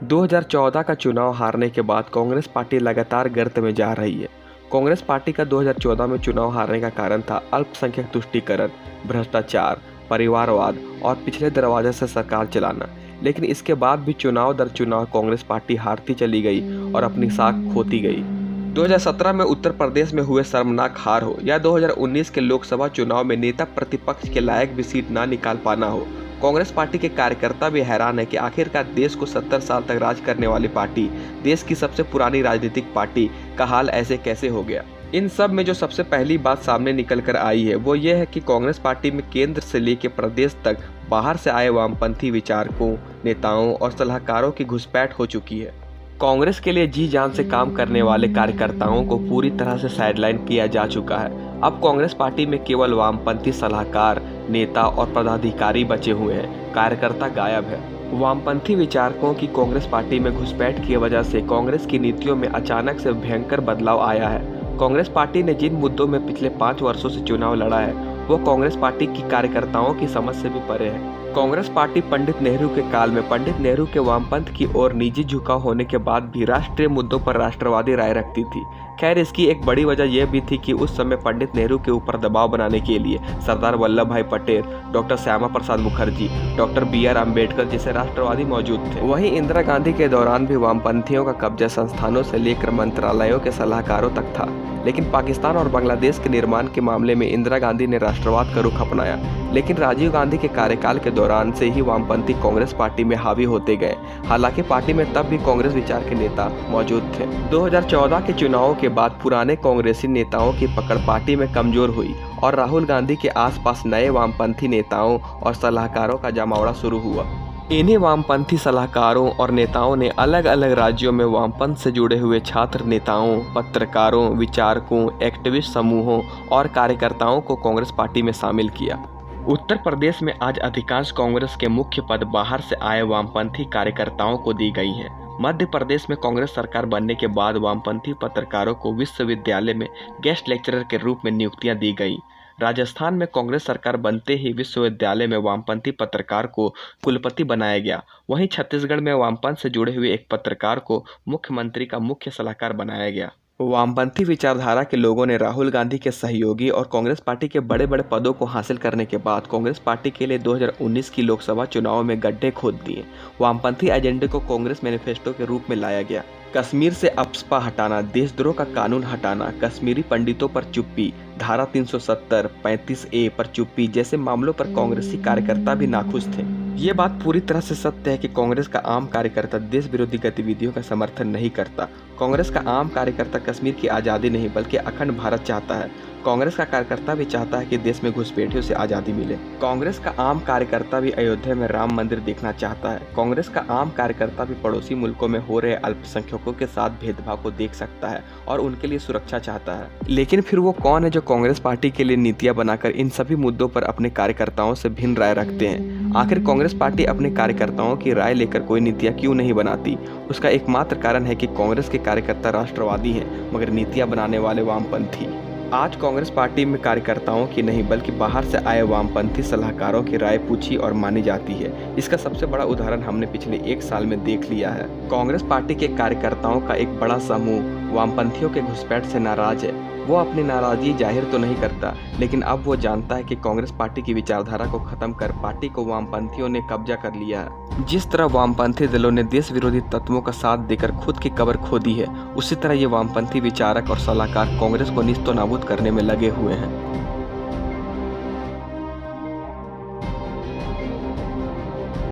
2014 का चुनाव हारने के बाद कांग्रेस पार्टी लगातार गर्त में जा रही है। कांग्रेस पार्टी का 2014 में चुनाव हारने का कारण था अल्पसंख्यक तुष्टीकरण, भ्रष्टाचार, परिवारवाद और पिछले दरवाजे से सरकार चलाना। लेकिन इसके बाद भी चुनाव दर चुनाव कांग्रेस पार्टी हारती चली गई और अपनी साख खोती गई। 2017 में उत्तर प्रदेश में हुए शर्मनाक हार हो या 2019 के लोकसभा चुनाव में नेता प्रतिपक्ष के लायक भी सीट ना निकाल पाना हो, कांग्रेस पार्टी के कार्यकर्ता भी हैरान है कि आखिरकार देश को 70 साल तक राज करने वाली पार्टी, देश की सबसे पुरानी राजनीतिक पार्टी का हाल ऐसे कैसे हो गया। इन सब में जो सबसे पहली बात सामने निकल कर आई है वो ये है कि कांग्रेस पार्टी में केंद्र से लेकर प्रदेश तक बाहर से आए वामपंथी विचारकों, नेताओं और सलाहकारों की घुसपैठ हो चुकी है। कांग्रेस के लिए जी जान से काम करने वाले कार्यकर्ताओं को पूरी तरह से साइडलाइन किया जा चुका है। अब कांग्रेस पार्टी में केवल वामपंथी सलाहकार, नेता और पदाधिकारी बचे हुए हैं, कार्यकर्ता गायब है। वामपंथी विचारकों की कांग्रेस पार्टी में घुसपैठ की वजह से कांग्रेस की नीतियों में अचानक से भयंकर बदलाव आया है। कांग्रेस पार्टी ने जिन मुद्दों में पिछले 5 वर्षों से चुनाव लड़ा है वो कांग्रेस पार्टी की कार्यकर्ताओं की समझ से भी परे है। कांग्रेस पार्टी पंडित नेहरू के काल में पंडित नेहरू के वामपंथ की ओर निजी झुकाव होने के बाद भी राष्ट्रीय मुद्दों पर राष्ट्रवादी राय रखती थी। खैर, इसकी एक बड़ी वजह यह भी थी कि उस समय पंडित नेहरू के ऊपर दबाव बनाने के लिए सरदार वल्लभ भाई Patel, doctor Shyama Prasad Mukherjee, doctor BR Ambedkar जैसे राष्ट्रवादी मौजूद थे। वहीं इंदिरा गांधी के दौरान भी वामपंथियों का कब्जा संस्थानों से लेकर मंत्रालयों के सलाहकारों तक था। लेकिन पाकिस्तान और बांग्लादेश के निर्माण के मामले में इंदिरा गांधी ने राष्ट्रवाद का रुख अपनाया। लेकिन राजीव गांधी के कार्यकाल के दौरान से ही वामपंथी कांग्रेस पार्टी में हावी होते गए। हालांकि पार्टी में तब भी कांग्रेस विचार के नेता मौजूद थे। 2014 के चुनावों के बाद पुराने कांग्रेसी नेताओं की पकड़ पार्टी में कमजोर हुई और राहुल गांधी के आसपास नए वामपंथी नेताओं और सलाहकारों का जमावड़ा शुरू हुआ। इन्हीं वामपंथी सलाहकारों और नेताओं ने अलग अलग राज्यों में वामपंथ से जुड़े हुए छात्र नेताओं, पत्रकारों, विचारकों, एक्टिविस्ट समूहों और कार्यकर्ताओं को कांग्रेस पार्टी में शामिल किया। उत्तर प्रदेश में आज अधिकांश कांग्रेस के मुख्य पद बाहर से आए वामपंथी कार्यकर्ताओं को दी गई हैं। मध्य प्रदेश में कांग्रेस सरकार बनने के बाद वामपंथी पत्रकारों को विश्वविद्यालय में गेस्ट लेक्चरर के रूप में नियुक्तियां दी गई। राजस्थान में कांग्रेस सरकार बनते ही विश्वविद्यालय में वामपंथी पत्रकार को कुलपति बनाया गया। वहीं छत्तीसगढ़ में वामपंथ से जुड़े हुए एक पत्रकार को मुख्यमंत्री का मुख्य सलाहकार बनाया गया। वामपंथी विचारधारा के लोगों ने राहुल गांधी के सहयोगी और कांग्रेस पार्टी के बड़े बड़े पदों को हासिल करने के बाद कांग्रेस पार्टी के लिए 2019 की लोकसभा चुनाव में गड्ढे खोद दिए। वामपंथी एजेंडे को कांग्रेस मैनिफेस्टो के रूप में लाया गया। कश्मीर से अप्सपा हटाना, देशद्रोह का कानून हटाना, कश्मीरी पंडितों पर चुप्पी, धारा 370, 35A पर चुप्पी जैसे मामलों पर कांग्रेसी कार्यकर्ता भी नाखुश थे। ये बात पूरी तरह से सत्य है कि कांग्रेस का आम कार्यकर्ता देश विरोधी गतिविधियों का समर्थन नहीं करता। कांग्रेस का आम कार्यकर्ता कश्मीर की आज़ादी नहीं बल्कि अखंड भारत चाहता है। कांग्रेस का कार्यकर्ता भी चाहता है कि देश में घुसपैठियों से आज़ादी मिले। कांग्रेस का आम कार्यकर्ता भी अयोध्या में राम मंदिर देखना चाहता है। कांग्रेस का आम कार्यकर्ता भी पड़ोसी मुल्कों में हो रहे अल्पसंख्यकों के साथ भेदभाव को देख सकता है और उनके लिए सुरक्षा चाहता है। लेकिन फिर वो कौन है जो कांग्रेस पार्टी के लिए नीतियां बनाकर इन सभी मुद्दों पर अपने कार्यकर्ताओं से भिन्न राय रखते हैं? आखिर कांग्रेस पार्टी अपने कार्यकर्ताओं की राय लेकर कोई नीतियां क्यों नहीं बनाती? उसका एकमात्र कारण है कि कांग्रेस के कार्यकर्ता राष्ट्रवादी हैं मगर नीतियां बनाने वाले वामपंथी। आज कांग्रेस पार्टी में कार्यकर्ताओं की नहीं बल्कि बाहर से आए वामपंथी सलाहकारों की राय पूछी और मानी जाती है। इसका सबसे बड़ा उदाहरण हमने पिछले 1 साल में देख लिया है। कांग्रेस पार्टी के कार्यकर्ताओं का एक बड़ा समूह वामपंथियों के घुसपैठ से नाराज है। वो अपनी नाराजगी जाहिर तो नहीं करता, लेकिन अब वो जानता है कि कांग्रेस पार्टी की विचारधारा को खत्म कर पार्टी को वामपंथियों ने कब्जा कर लिया है। जिस तरह वामपंथी दलों ने देश विरोधी तत्वों का साथ देकर खुद की कब्र खोदी है, उसी तरह ये वामपंथी विचारक और सलाहकार कांग्रेस को निस्तोनाबूद करने में लगे हुए हैं।